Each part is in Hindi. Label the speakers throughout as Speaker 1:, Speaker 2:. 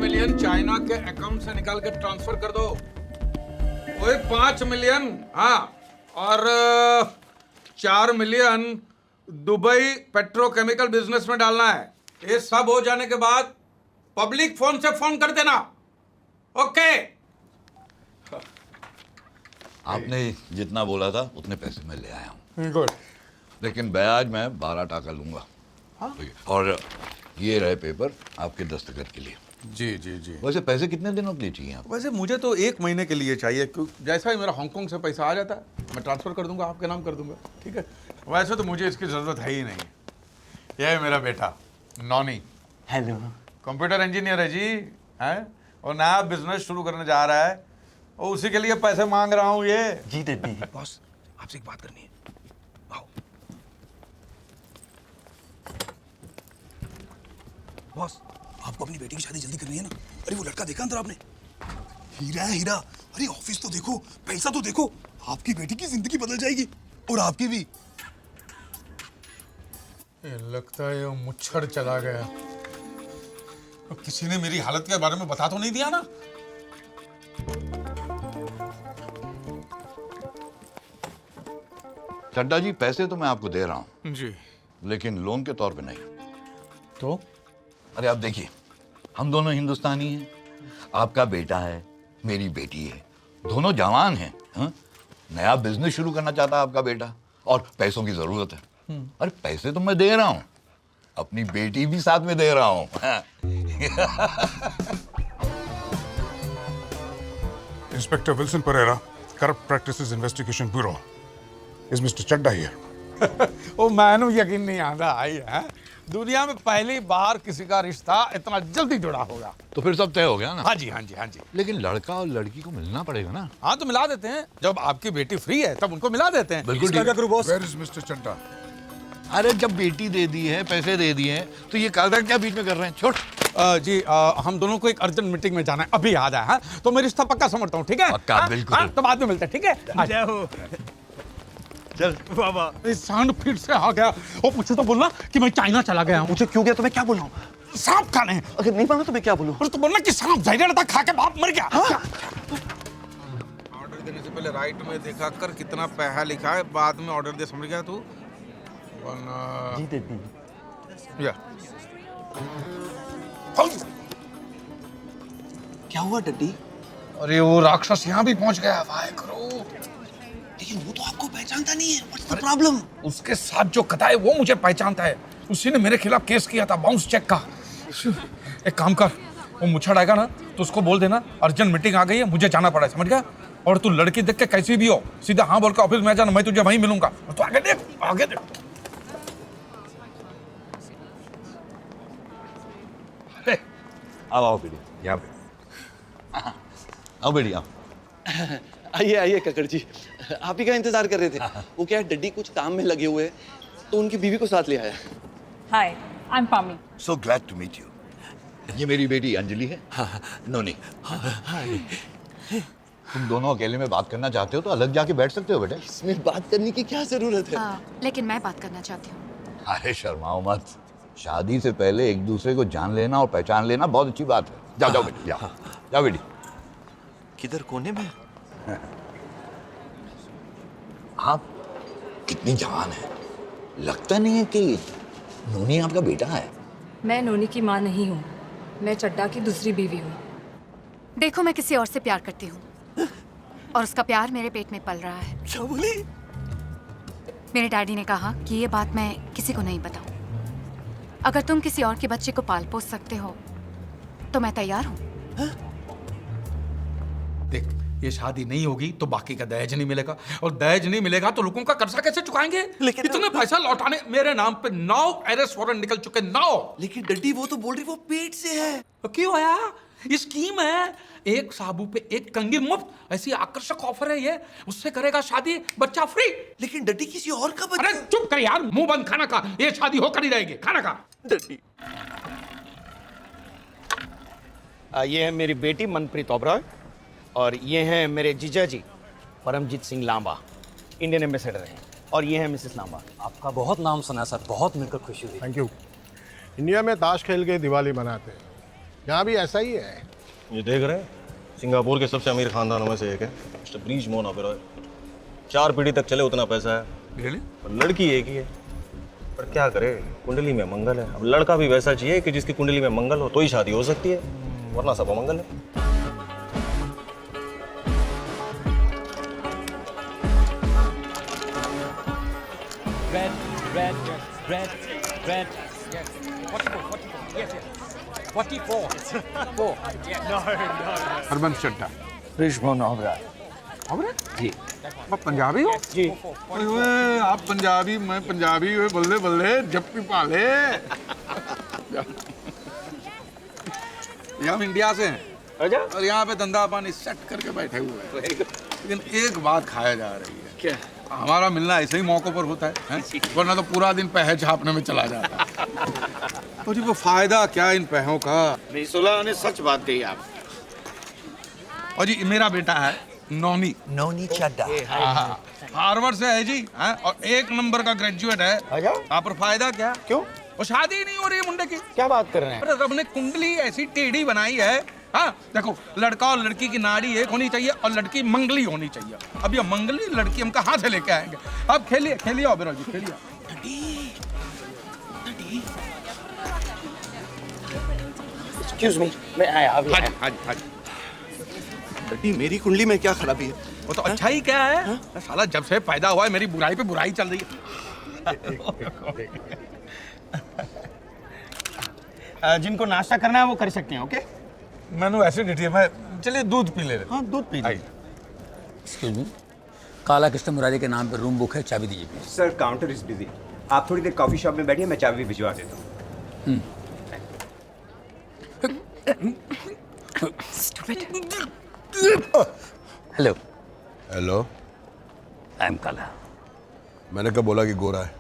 Speaker 1: मिलियन चाइना के अकाउंट से निकाल के ट्रांसफर कर दो। वही 5 मिलियन, हाँ, और 4 मिलियन दुबई पेट्रोकेमिकल बिजनेस में डालना है। ये सब हो जाने के बाद पब्लिक फोन से फोन कर देना। ओके।
Speaker 2: आपने जितना बोला था उतने पैसे मैं ले आया हूँ,
Speaker 1: गुड।
Speaker 2: लेकिन ब्याज मैं 12% लूंगा।
Speaker 1: हाँ?
Speaker 2: और ये रहे पेपर आपके दस्तखत के लिए।
Speaker 1: जी जी जी।
Speaker 2: वैसे पैसे कितने दिनों के लिए चाहिए आपको?
Speaker 1: वैसे मुझे तो 1 महीने के लिए चाहिए, क्योंकि जैसा ही मेरा हांगकांग से पैसा आ जाता है मैं ट्रांसफर कर दूंगा, आपके नाम कर दूंगा। ठीक है, वैसे तो मुझे इसकी ज़रूरत है ही नहीं। यह है मेरा बेटा नॉनी।
Speaker 3: हेलो।
Speaker 1: कंप्यूटर इंजीनियर है जी, है, और नया बिजनेस शुरू करने जा रहा है, और उसी के लिए पैसे मांग रहा हूँ ये।
Speaker 3: जी डैडी।
Speaker 4: बॉस आपसे एक बात करनी है। आओ। बॉस आपको अपनी बेटी की शादी जल्दी करनी है ना। अरे वो लड़का देखा अंदर आपने? हीरा है हीरा। अरे ऑफिस तो देखो, पैसा तो देखो। आपकी बेटी की जिंदगी बदल जाएगी और आपकी भी।
Speaker 1: ये लगता है वो मुच्छर चला गया। तो किसी ने मेरी हालत के बारे में बता तो नहीं दिया ना?
Speaker 2: चड्डा जी, पैसे तो मैं आपको दे रहा हूँ,
Speaker 1: जी।
Speaker 2: लेकिन लोन के तौर पे नहीं।
Speaker 1: तो
Speaker 2: अरे आप देखिए, हम दोनों हिंदुस्तानी हैं। आपका बेटा है, मेरी बेटी है, दोनों जवान हैं। हाँ? नया बिजनेस शुरू करना चाहता है आपका बेटा, और पैसों की जरूरत है। अरे पैसे तो मैं दे रहा हूँ, अपनी बेटी भी साथ में दे रहा हूँ। हाँ।
Speaker 5: Inspector Wilson Pereira, Corrupt Practices Investigation Bureau. Is Mr. Chadda here?
Speaker 1: वो मैनू यकीन नहीं आता आई है, दुनिया में पहली बार किसी का रिश्ता इतना जल्दी जुड़ा होगा।
Speaker 2: तो फिर सब तय हो गया ना?
Speaker 1: हाँ जी हाँ जी हाँ जी।
Speaker 2: लेकिन लड़का और लड़की को मिलना पड़ेगा ना?
Speaker 1: हाँ तो मिला देते हैं, जब आपकी बेटी फ्री है तब उनको मिला देते हैं।
Speaker 2: बिल्कुल
Speaker 1: इसका क्या करूं boss?
Speaker 5: Where is Mr. Chadda?
Speaker 2: अरे जब बेटी दे दी है, पैसे दे दिए हैं, तो ये कागजात क्या बीच में कर रहे हैं? छोड़।
Speaker 1: जी हम दोनों को एक अर्जेंट मीटिंग में जाना है, अभी याद है। हाँ? तो मैं रिश्ता पक्का समझता हूँ, ठीक है?
Speaker 2: पक्का,
Speaker 1: हाँ?
Speaker 2: बिल्कुल।
Speaker 1: हाँ? तो बाद में मिलते हैं, ठीक है? जय हो।
Speaker 2: चल
Speaker 1: बाबा सांड फिर से आ गया। वो मुझे तो बोलना कि मैं चाइना चला गया हूँ।
Speaker 3: मुझे क्यों गया तो मैं क्या बोल रहा हूँ?
Speaker 1: सांप खाने।
Speaker 3: अगर नहीं माना तो मैं क्या बोलूँ?
Speaker 1: और तो बोलना कि सांप जहरीला था, खा के बाप मर गया। ऑर्डर देने से पहले राइट में देखा कर कितना पैसा लिखा है, बाद में ऑर्डर दे, समझ गया तू?
Speaker 3: जी डैडी।
Speaker 1: या
Speaker 3: क्या हुआ डैडी?
Speaker 1: अरे वो राक्षस यहाँ भी पहुंच गया। वाहेगुरु।
Speaker 4: लेकिन वो तो आपको पहचानता नहीं है। What's the problem?
Speaker 1: उसके साथ जो कथा है वो मुझे पहचानता है। उसी ने मेरे खिलाफ केस किया था बाउंस चेक का। एक काम कर, वो मुच्छड़ आएगा ना तो उसको बोल देना अर्जेंट मीटिंग आ गई है, मुझे जाना पड़ा है, समझ गया? और तू लड़की देख के कैसी भी हो सीधा हाँ बोल के ऑफिस में आ जाना, मैं तुझे वहीं मिलूंगा। और तू आगे देख, आगे देख।
Speaker 2: आओ आओ बेटी, यहाँ पे आओ बेटी, आओ।
Speaker 3: आइए आइए कक्कड़ जी, आप ही का इंतजार कर रहे थे। वो क्या है, डड्डी कुछ काम में लगे हुए हैं तो उनकी बीवी को साथ ले आया।
Speaker 6: Hi, I'm Pami.
Speaker 2: So glad to meet you. ये मेरी बेटी अंजलि है। नोनी। तुम दोनों अकेले में बात करना चाहते हो तो अलग जाके बैठ सकते हो बेटा।
Speaker 3: इसमें बात करने की क्या जरूरत है?
Speaker 7: लेकिन मैं बात करना चाहती हूँ।
Speaker 2: अरे शर्माओ मत, शादी से पहले एक दूसरे को जान लेना और पहचान लेना बहुत अच्छी बात है। जाओ जाओ बेटी, जाओ जाओ बेटी।
Speaker 3: किधर, कोने में?
Speaker 2: आप कितनी जवान है, लगता नहीं है कि नोनी आपका बेटा है।
Speaker 6: मैं नोनी की माँ नहीं हूँ, मैं चड्डा की दूसरी बीवी हूँ।
Speaker 7: देखो मैं किसी और से प्यार करती हूँ और उसका प्यार मेरे पेट में पल रहा है।
Speaker 3: क्या बोली?
Speaker 7: मेरे डैडी ने कहा कि ये बात मैं किसी को नहीं बताऊं। अगर तुम किसी और के बच्चे को पाल पोस सकते हो तो मैं तैयार हूँ।
Speaker 1: देख, ये शादी नहीं होगी तो बाकी का दहेज नहीं मिलेगा, और दहेज नहीं मिलेगा तो लोगों का कर्जा कैसे चुकाएंगे?
Speaker 3: लेकिन
Speaker 1: इतने पैसा लौटाने मेरे नाम पे 9 अरेस्ट वारंट निकल चुके, 9।
Speaker 3: लेकिन डड्डी वो तो बोल रही वो पेट से है।
Speaker 1: क्यों आया? ये स्कीम है, एक साबु पे एक कंगी मुफ्त, ऐसी आकर्षक ऑफर है ये। उससे करेगा शादी, बच्चा फ्री।
Speaker 3: लेकिन डड्डी किसी और का बच्चा।
Speaker 1: अरे चुप कर यार, मुंह बंद, खाना खा। ये शादी होकर ही रहेगी, खाना खा।
Speaker 3: डड्डी।
Speaker 8: ये है मेरी बेटी मनप्रीत ओबरॉय और ये हैं मेरे जीजा जी परमजीत सिंह लांबा, इंडियन एम्बेसडर हैं, और ये हैं मिसेस लांबा।
Speaker 9: आपका बहुत नाम सुना सर, बहुत मिलकर खुशी हुई।
Speaker 5: Thank you. इंडिया में ताश खेल के दिवाली मनाते हैं,
Speaker 9: यहाँ भी ऐसा ही है।
Speaker 10: ये देख रहे हैं, सिंगापुर के सबसे अमीर खानदानों में से एक है मिस्टर ब्रीज मोहन ओबेरॉय। 4 पीढ़ी तक चले उतना पैसा है।
Speaker 1: Really?
Speaker 10: और लड़की एक ही है, पर क्या करे, कुंडली में मंगल है। अब लड़का भी वैसा चाहिए कि जिसकी कुंडली में मंगल हो तो ही शादी हो सकती है, वरना सब अमंगल है।
Speaker 1: हरबंस चड्ढा।
Speaker 3: रिश्मोन ओबेरॉय।
Speaker 1: जी। आप पंजाबी हो? जी। ओए आप पंजाबी, मैं पंजाबी, ओए बल्ले बल्ले जप्पी पाले। ये हम इंडिया से हैं। और यहाँ पे धंधा पानी सेट करके बैठे हुए हैं। लेकिन एक बात खाया जा रही है।
Speaker 8: क्या?
Speaker 1: हमारा मिलना ऐसे ही मौकों पर होता है? वरना तो पूरा दिन पैसे छापने में चला जाता है। और जी वो फायदा क्या इन पैसों का?
Speaker 8: नहीं, सुलह ने सच बात कही आप।
Speaker 1: और जी मेरा बेटा है नौनी
Speaker 3: चड्ढा।
Speaker 1: हार्वर्ड से है जी, हैं? और 1 नंबर का ग्रेजुएट है।
Speaker 8: अच्छा?
Speaker 1: आप पर फायदा क्या?
Speaker 8: क्यों?
Speaker 1: वो शादी ही नहीं हो रही है मुंडे की।
Speaker 8: क्या बात कर रहे हैं?
Speaker 1: अरे रब ने कुंडली ऐसी टेढ़ी बनाई है। हाँ देखो, लड़का और लड़की की नाड़ी एक होनी चाहिए और लड़की मंगली होनी चाहिए। अब ये मंगली लड़की हम कहाँ से लेके आएंगे? अब खेलिए खेलिए ओबेरॉय जी, खेलिए।
Speaker 8: एक्सक्यूज मी, मैं आया अभी।
Speaker 1: हाँ
Speaker 3: डैडी मेरी कुंडली में क्या खराबी है?
Speaker 1: वो तो अच्छा ही क्या है? साला जब से पैदा हुआ है मेरी बुराई पे बुराई चल रही है।
Speaker 8: जिनको नाश्ता करना है वो कर सकते हैं। ओके,
Speaker 1: मैंने एसिडिटी है, मैं चलिए दूध पी ले रहे।
Speaker 8: हाँ दूध पी लीजिए।
Speaker 11: एक्सक्यूज मी, काला कृष्ण मुरारी के नाम पर रूम बुक है, चाबी दीजिए please.
Speaker 12: Sir counter is busy, आप थोड़ी देर कॉफी शॉप में बैठिए, मैं चाबी भिजवा देता हूँ।
Speaker 11: हेलो,
Speaker 9: हेलो,
Speaker 11: आई एम काला।
Speaker 9: मैंने कब बोला कि गोरा है?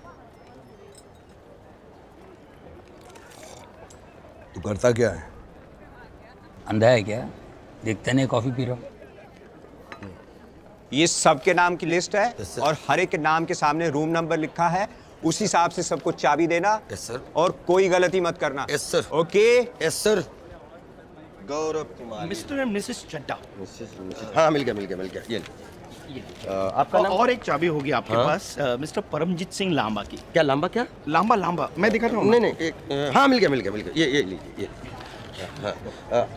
Speaker 9: तू करता क्या है?
Speaker 11: अंधा है क्या? देखते नहीं कॉफी पी रहा हूँ।
Speaker 12: ये सबके नाम की लिस्ट है और हर एक के नाम के सामने रूम नंबर लिखा है, उस हिसाब से सबको चाबी देना।
Speaker 11: Yes sir.
Speaker 12: और कोई गलती मत करना।
Speaker 11: Yes sir.
Speaker 12: Okay?
Speaker 11: Yes sir.
Speaker 10: Gaurav Kumar.
Speaker 8: Mister and missus Chadha.
Speaker 10: हाँ मिल गया ये
Speaker 8: आपका नाम? और एक चाबी होगी आपके पास मिस्टर परमजीत सिंह लांबा की।
Speaker 10: क्या लांबा? क्या
Speaker 8: लांबा मैं दिखा रहा हूँ।
Speaker 10: नहीं एक हाँ मिल गया ये लीजिए। हाँ,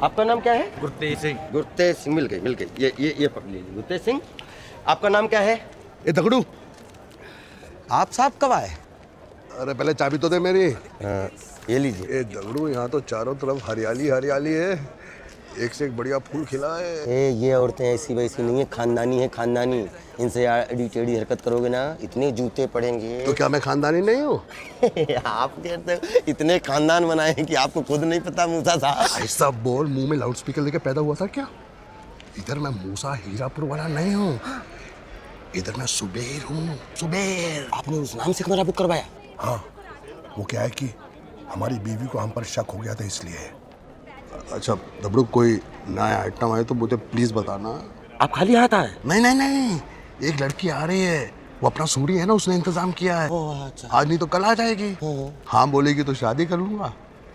Speaker 10: आपका नाम क्या है?
Speaker 1: गुरतेज सिंह।
Speaker 10: गुरतेज सिंह। मिल गई ये पकड़ लीजिए। गुरतेज सिंह, आपका नाम क्या है?
Speaker 9: ए दगड़ू,
Speaker 3: आप साहब कब आए?
Speaker 9: अरे पहले चाबी तो दे मेरी।
Speaker 10: ये लीजिए।
Speaker 9: ए दगड़ू, यहाँ तो चारों तरफ हरियाली हरियाली है, एक से एक बढ़िया फूल खिला है।
Speaker 10: ये औरतें ऐसी वैसी नहीं है, खानदानी है, खानदानी। इनसे एडी टेढ़ी हरकत करोगे ना, इतने जूते पड़ेंगे।
Speaker 9: तो क्या मैं खानदानी नहीं हूँ?
Speaker 10: आप कहते हो इतने खानदान बनाए हैं कि आपको खुद नहीं पता मूसा साहब।
Speaker 9: ऐसा बोल, मुंह में लाउड स्पीकर लेके पैदा हुआ था क्या? इधर मैं मूसा हीरापुर वाला नहीं हूँ, इधर मैं सुबेर हूँ। सुबेर।
Speaker 10: आपने उस नाम से कमरा बुक करवाया?
Speaker 9: हाँ, वो क्या है कि हमारी बीवी को हम पर शक हो गया था इसलिए। अच्छा दबड़ू, कोई नया आइटम आए तो मुझे प्लीज बताना।
Speaker 10: आप खाली हाथ आए?
Speaker 9: नहीं, एक लड़की आ रही है, वो अपना सूरी है ना, उसने इंतजाम किया है।
Speaker 10: अच्छा।
Speaker 9: आज नहीं तो कल आ जाएगी। हाँ बोलेगी तो शादी कर लूंगा,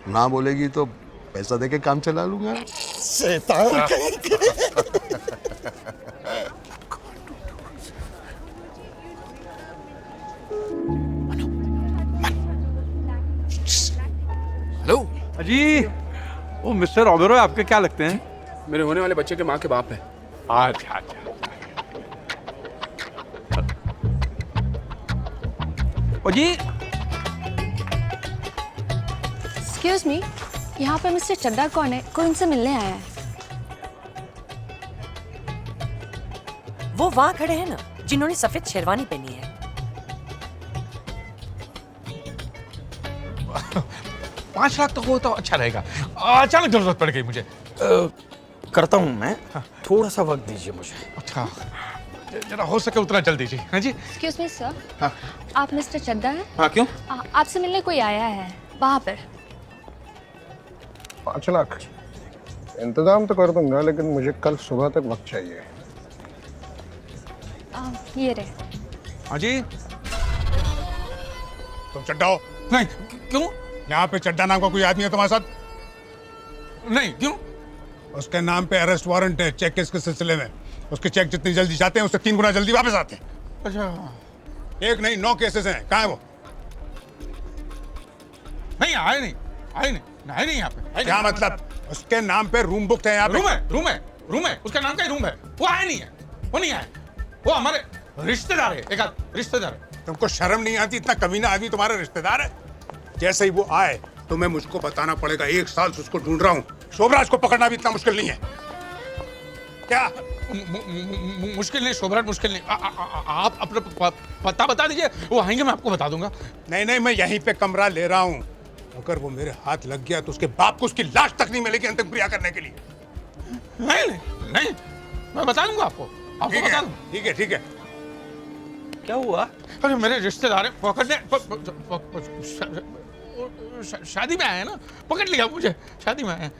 Speaker 9: ना बोलेगी तो पैसा देके काम चला लूंगा।
Speaker 10: शैतान
Speaker 1: हेलो जी, वो मिस्टर ओबेरॉय आपके क्या लगते हैं?
Speaker 3: मेरे होने वाले बच्चे के माँ के बाप है।
Speaker 1: अच्छा। ओ जी,
Speaker 6: एक्सक्यूज मी, यहाँ पे मिस्टर चड्ढा कौन है? कोई उनसे मिलने आया है।
Speaker 13: वो वहाँ खड़े हैं ना, जिन्होंने सफेद शेरवानी पहनी है।
Speaker 1: 5 लाख तो हो तो अच्छा रहेगा। अचानक जरूरत पड़ गई मुझे।
Speaker 8: करता हूँ मैं। थोड़ा सा वक्त दीजिए मुझे।
Speaker 1: अच्छा, जरा हो सके उतना जल्दी जी। हाँ जी।
Speaker 6: एक्सक्यूज मी सर,
Speaker 1: हाँ।
Speaker 6: आप मिस्टर चड्ढा हैं?
Speaker 1: हाँ क्यों?
Speaker 6: आपसे मिलने कोई आया है वहाँ पर।
Speaker 9: 5 लाख इंतजाम तो कर दूंगा, लेकिन मुझे कल सुबह तक वक्त चाहिए।
Speaker 6: ये रहे।
Speaker 1: हाँ जी।
Speaker 5: तुम चड्ढा हो?
Speaker 1: नहीं, क्यों?
Speaker 5: यहाँ पे चड्ढा नाम का कोई आदमी है तुम्हारे साथ?
Speaker 1: नहीं, क्यों?
Speaker 5: उसके नाम पे अरेस्ट वारंट है चेक केस के सिलसिले में। उसके चेक जितनी जल्दी जाते हैं उससे 3 गुना जल्दी वापस आते हैं।
Speaker 1: अच्छा,
Speaker 5: एक नहीं 9 केसेस हैं। कहाँ है वो?
Speaker 1: नहीं आए नहीं, आए नहीं यहाँ पे।
Speaker 5: क्या मतलब? उसके नाम पे रूम बुक है यहाँ पे।
Speaker 1: रूम है, उसका नाम का ही रूम है। वो आए नहीं है, वो नहीं आए। वो हमारे रिश्तेदार है, एक आध रिश्तेदार है।
Speaker 5: तुमको शर्म नहीं आती? इतना कमीना आदमी तुम्हारा रिश्तेदार है? जैसे ही वो आए तुम्हें मुझको बताना पड़ेगा। 1 साल से उसको ढूंढ रहा हूँ। शोभराज को पकड़ना भी इतना मुश्किल नहीं है। क्या
Speaker 1: मुश्किल नहीं शोभराज, मुश्किल नहीं। आप अपना पता बता दीजिए, वो आएंगे मैं आपको बता दूंगा।
Speaker 5: नहीं, मैं यहीं पे कमरा ले रहा हूँ। अगर वो मेरे हाथ लग गया तो उसके बाप को उसकी लाश तक नहीं मिलेगी अंतिम क्रिया करने के लिए।
Speaker 1: नहीं, मैं बता दूंगा आपको बता दूंगा।
Speaker 5: ठीक है।
Speaker 8: क्या हुआ?
Speaker 1: अरे मेरे रिश्तेदार हैं, पकड़ने शादी में आए हैं ना, पकड़ लिया मुझे, शादी में आए हैं।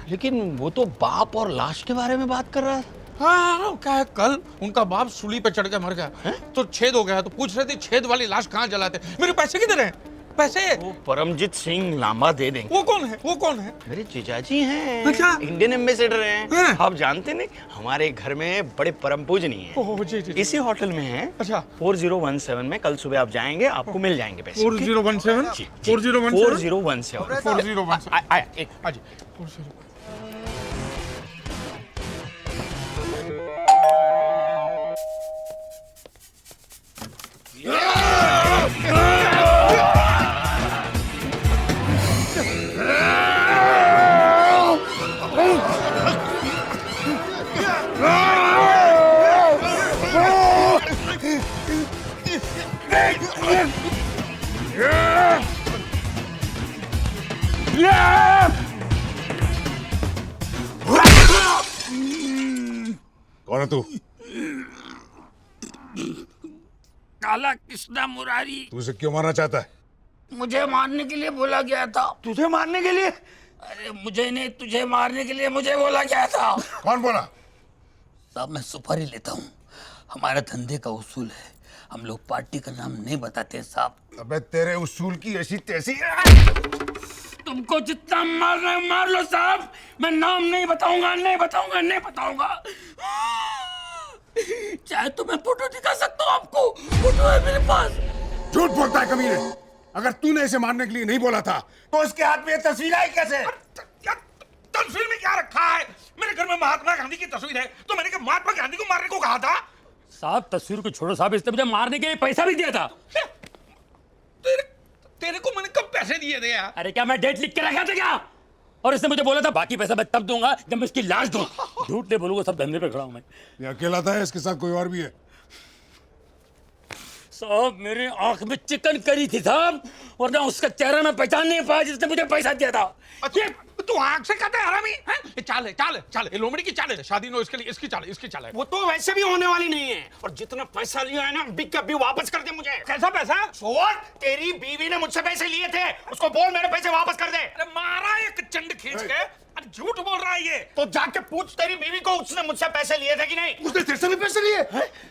Speaker 8: लेकिन वो तो बाप और लाश के बारे में बात कर रहा था।
Speaker 1: हाँ, क्या है, कल उनका बाप सूली पे चढ़ के मर गया तो छेद हो गया, तो पूछ रहे थे छेद वाली लाश कहाँ जलाते। मेरे पैसे किधर हैं? पैसे
Speaker 8: वो परमजीत सिंह लांबा दे देंगे।
Speaker 1: वो कौन है?
Speaker 8: मेरे जीजाजी हैं।
Speaker 1: अच्छा।
Speaker 8: इंडियन एम्बेसडर हैं। आप जानते नहीं, हमारे घर में बड़े परम पूजनीय हैं।
Speaker 1: ओह जी।
Speaker 8: इसी होटल में हैं।
Speaker 1: अच्छा।
Speaker 8: 4017 में कल सुबह आप जाएंगे, आपको मिल जाएंगे पैसे।
Speaker 1: 4017?
Speaker 8: जी।
Speaker 1: 4017?
Speaker 8: 4017। आया एक।
Speaker 1: हाँ जी।
Speaker 5: कौन है तू?
Speaker 11: काला कृष्णा मुरारी।
Speaker 5: तू उसे क्यों मारना चाहता है?
Speaker 11: मुझे मारने के लिए बोला गया था।
Speaker 8: तुझे मारने के लिए?
Speaker 11: अरे मुझे नहीं, तुझे मारने के लिए मुझे बोला गया था।
Speaker 5: कौन बोला?
Speaker 11: साहब मैं सुपारी लेता हूँ, हमारे धंधे का उसूल है। हम लोग पार्टी का नाम नहीं बताते साहब।
Speaker 5: अबे तेरे उसूल की ऐसी तैसी।
Speaker 11: तुमको जितना मारना है मार लो साहब, मैं नाम नहीं बताऊंगा। चाहे तो मैं फोटो दिखा सकता हूँ आपको, फोटो है मेरे पास।
Speaker 5: झूठ बोलता है कमीने। अगर तूने इसे मारने के लिए नहीं बोला था तो इसके हाथ में ये तस्वीर आई कैसे?
Speaker 1: तस्वीर में क्या रखा है? मेरे घर में महात्मा गांधी की तस्वीर है, तो मैंने महात्मा गांधी को मारने को कहा था।
Speaker 11: साहब तस्वीर को छोड़ो साहब, इसने मुझे मारने के लिए पैसा भी दिया था।
Speaker 1: तेरे को मैंने कब पैसे दिए थे यार?
Speaker 11: अरे क्या मैं डेट लिख के रखा था क्या? और इसने मुझे बोला था बाकी पैसा मैं तब दूंगा जब मैं इसकी लाश दूं। झूठ नहीं बोलूंगा, सब धंधे पे खड़ा हूं मैं।
Speaker 5: ये अकेला था, इसके साथ कोई और भी है?
Speaker 11: साहब मेरी आंख में चिकन करी थी साहब, और ना उसका चेहरा मैं पहचान नहीं पाया जिसने मुझे पैसा दिया था।
Speaker 1: अच्छा, तू आंख से कहता है हरामी हैं? ये चाल है, ये लोमड़ी की चाल है। शादी नो इसके लिए इसकी चाल है।
Speaker 8: वो तो वैसे भी होने वाली नहीं है। और जितना पैसा लिया है ना, बिग का भी वापस कर दे मुझे।
Speaker 1: कैसा पैसा?
Speaker 8: और तेरी बीवी ने मुझसे पैसे लिए थे, उसको बोल मेरे पैसे वापस कर दे।
Speaker 1: अरे मारा एक चंड खींच के। अरे झूठ बोल रहा है ये।
Speaker 8: तो जाके पूछ तेरी बीवी को, उसने मुझसे पैसे लिए थे कि नहीं?
Speaker 9: उसने तेरे से भी पैसे लिए?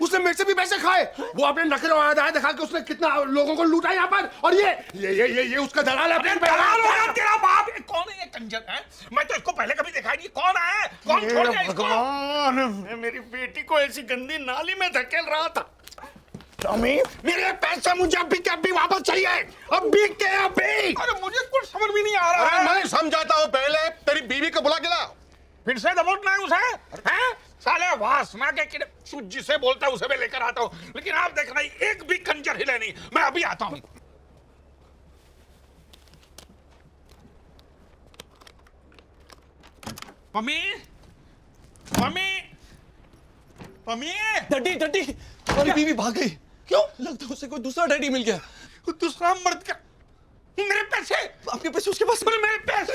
Speaker 9: उसने मेरे से भी पैसे खाए? वो अपने नखरे और अदाएं दिखा के उसने कितना लोगों को लूटा यहाँ पर। और ये उसका दलाल है।
Speaker 1: अरे दलाल होगा तेरा बाप। कौन है ये कंजर है? मैं तो इसको पहले कभी देखा नहीं। कौन है? कौन छोड़ गया इसको?
Speaker 8: भगवान, मैं मेरी बेटी को ऐसी गंदी नाली में धकेल रहा था। अम्मी, मेरे पैसे मुझे अभी के अभी वापस चाहिए। अभी के अभी।
Speaker 1: अरे मुझे कुछ समझ भी नहीं आ रहा है।
Speaker 9: मैं समझाता हूँ, पहले तेरी बीवी को बुला के ला।
Speaker 1: फिर से दबोचना है उसे? हैं? साले वासना के किडे सूजी से बोलता है, उसे मैं लेकर आता हूँ। लेकिन आप देख रहे हैं, एक भी कंजर हिले नहीं। मैं अभी आता हूँ। मम्मी।
Speaker 3: डैडी हमारी बीवी भाग गई। क्यों? लगता है उसे कोई दूसरा डैडी मिल गया।
Speaker 1: दूसरा मर्द का? मेरे पैसे?
Speaker 3: आपके पैसे उसके पास?
Speaker 1: मेरे पैसे